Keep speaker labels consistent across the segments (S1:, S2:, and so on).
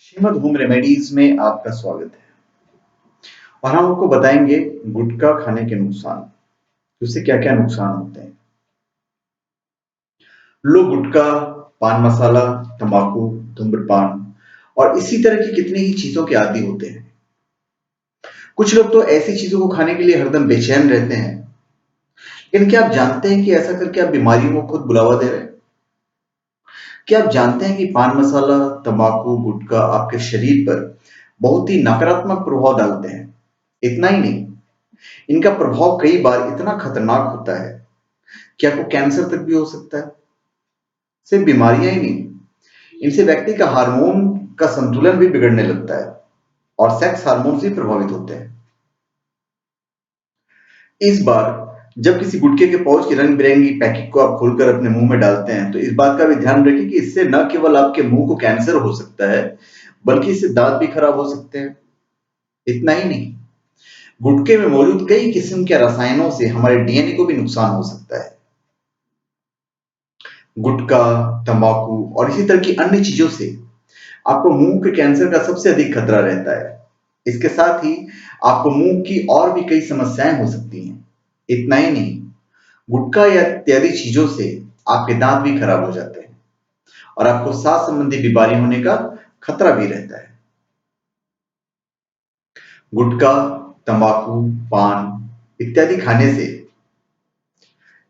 S1: Shrimad home remedies में आपका स्वागत है। और हम आपको बताएंगे गुटखा खाने के नुकसान, उससे क्या क्या नुकसान होते हैं। लोग गुटखा, पान मसाला, तंबाकू, धूम्रपान और इसी तरह की कितनी ही चीजों के आदी होते हैं। कुछ लोग तो ऐसी चीजों को खाने के लिए हरदम बेचैन रहते हैं। लेकिन क्या आप जानते हैं कि ऐसा करके आप बीमारियों को खुद बुलावा दे रहे हैं? क्या आप जानते हैं कि पान मसाला, तंबाकू, गुटखा आपके शरीर पर बहुत ही नकारात्मक प्रभाव डालते हैं? इतना ही नहीं, इनका प्रभाव कई बार इतना खतरनाक होता है कि आपको कैंसर तक भी हो सकता है। सिर्फ बीमारियां ही नहीं, इनसे व्यक्ति का हार्मोन का संतुलन भी बिगड़ने लगता है और सेक्स हार्मोन्स भी प्रभावित होते हैं। इस बार जब किसी गुटखे के पाउच की रंग बिरंगी पैकेट को आप खोलकर अपने मुंह में डालते हैं, तो इस बात का भी ध्यान रखें कि इससे न केवल आपके मुंह को कैंसर हो सकता है, बल्कि इससे दांत भी खराब हो सकते हैं। इतना ही नहीं, गुटखे में मौजूद कई किस्म के रसायनों से हमारे डीएनए को भी नुकसान हो सकता है। गुटखा, तंबाकू और इसी तरह की अन्य चीजों से आपको मुंह के कैंसर का सबसे अधिक खतरा रहता है। इसके साथ ही आपको मुंह की और भी कई समस्याएं हो सकती हैं। इतना ही नहीं, गुटखा या इत्यादि चीजों से आपके दांत भी खराब हो जाते हैं और आपको सांस संबंधी बीमारी होने का खतरा भी रहता है। गुटखा, तंबाकू, पान इत्यादि खाने से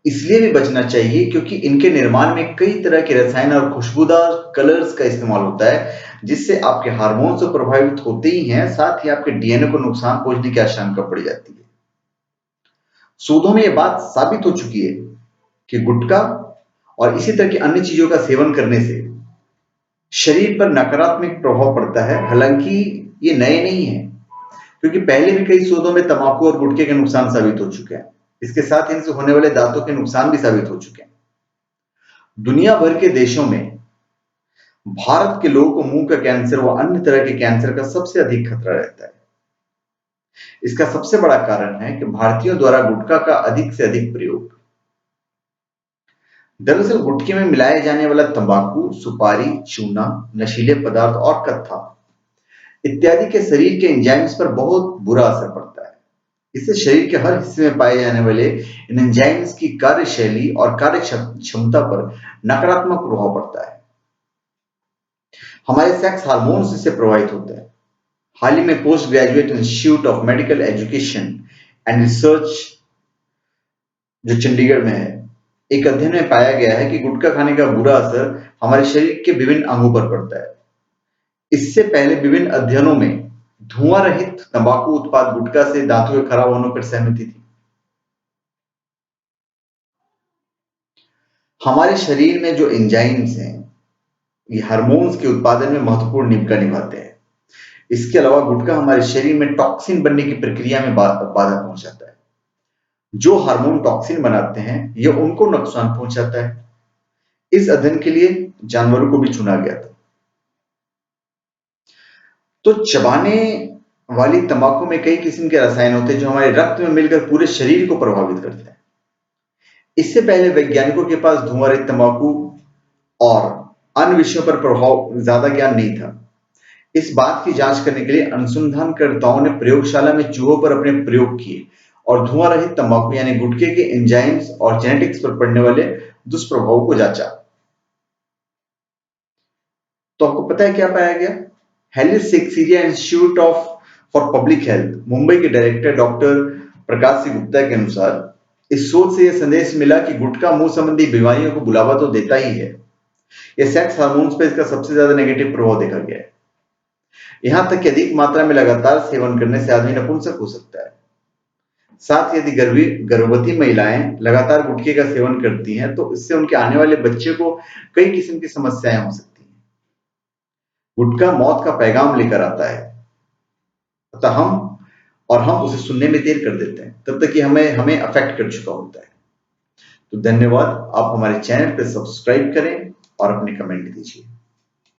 S1: इसलिए भी बचना चाहिए क्योंकि इनके निर्माण में कई तरह के रसायन और खुशबूदार कलर्स का इस्तेमाल होता है, जिससे आपके हार्मोन से प्रभावित होते ही हैं, साथ ही आपके डीएनए को नुकसान पहुंचने की आशंका बढ़ जाती है। शोधों में यह बात साबित हो चुकी है कि गुटखा और इसी तरह की अन्य चीजों का सेवन करने से शरीर पर नकारात्मक प्रभाव पड़ता है। हालांकि ये नए नहीं है, क्योंकि पहले भी कई शोधों में तंबाकू और गुटखे के नुकसान साबित हो चुके हैं। इसके साथ ही इनसे होने वाले दांतों के नुकसान भी साबित हो चुके हैं। दुनिया भर के देशों में भारत के लोगों को मुंह का कैंसर व अन्य तरह के कैंसर का सबसे अधिक खतरा रहता है। इसका सबसे बड़ा कारण है कि भारतीयों द्वारा गुटखा का अधिक से अधिक प्रयोग। दरअसल गुटखे में मिलाए जाने वाला तंबाकू, सुपारी, चूना, नशीले पदार्थ और कत्था इत्यादि के शरीर के एंजाइम्स पर बहुत बुरा असर पड़ता है। इससे शरीर के हर हिस्से में पाए जाने वाले इन एंजाइम्स की कार्यशैली और कार्य क्षमता पर नकारात्मक प्रभाव पड़ता है। हमारे सेक्स हार्मोन्स इससे प्रभावित होते हैं। हाल ही में post graduate institute of medical education and research, जो चंडीगढ़ में है, एक अध्ययन में पाया गया है कि गुटखा खाने का बुरा असर हमारे शरीर के विभिन्न अंगों पर पड़ता है। इससे पहले विभिन्न अध्ययनों में धुआं रहित तंबाकू उत्पाद गुटखा से दांतों के खराब होने पर सहमति थी। हमारे शरीर में जो एंजाइम्स हैं, ये हार्मोन्स के उत्पादन में महत्वपूर्ण भूमिका निभाते हैं। इसके अलावा गुटखा हमारे शरीर में टॉक्सिन बनने की प्रक्रिया में बाधा पहुंचाता है। जो हार्मोन टॉक्सिन बनाते हैं, यह उनको नुकसान पहुंचाता है। इस अध्ययन के लिए जानवरों को भी चुना गया था। तो चबाने वाली तंबाकू में कई किस्म के रसायन होते हैं जो हमारे रक्त में मिलकर पूरे शरीर को प्रभावित करते हैं। इससे पहले वैज्ञानिकों के पास धुआं रहित तंबाकू और अन्य विषयों पर प्रभाव ज्यादा ज्ञान नहीं था। इस बात की जांच करने के लिए अनुसंधानकर्ताओं ने प्रयोगशाला में चूहों पर अपने प्रयोग किए और धुआं रहित तंबाकू यानी गुटखे के एंजाइम्स और जेनेटिक्स पर पड़ने वाले दुष्प्रभावों को जांचा। तो आपको पता है क्या पाया गया? Healis Sekhsaria institute of for public health, Mumbai के डायरेक्टर डॉक्टर प्रकाश सिंह गुप्ता के अनुसार इस शोध से यह संदेश मिला कि गुटखा मुंह संबंधी बीमारियों को बुलावा तो देता ही है, यह सेक्स हार्मोन्स पर इसका सबसे ज्यादा नेगेटिव प्रभाव देखा गया है। यहां तक कि अधिक मात्रा में लगातार सेवन करने से आदमी नपुंसक हो सकता है। साथ ही यदि गर्भवती महिलाएं लगातार गुटखे का सेवन करती हैं, तो इससे उनके आने वाले बच्चे को कई किस्म की समस्याएं हो सकती हैं। गुटखा मौत का पैगाम लेकर आता है, अतः हम उसे सुनने में देर कर देते हैं, तब तक कि हमें अफेक्ट कर चुका होता है। तो धन्यवाद। आप हमारे चैनल पर सब्सक्राइब करें और अपने कमेंट दीजिए।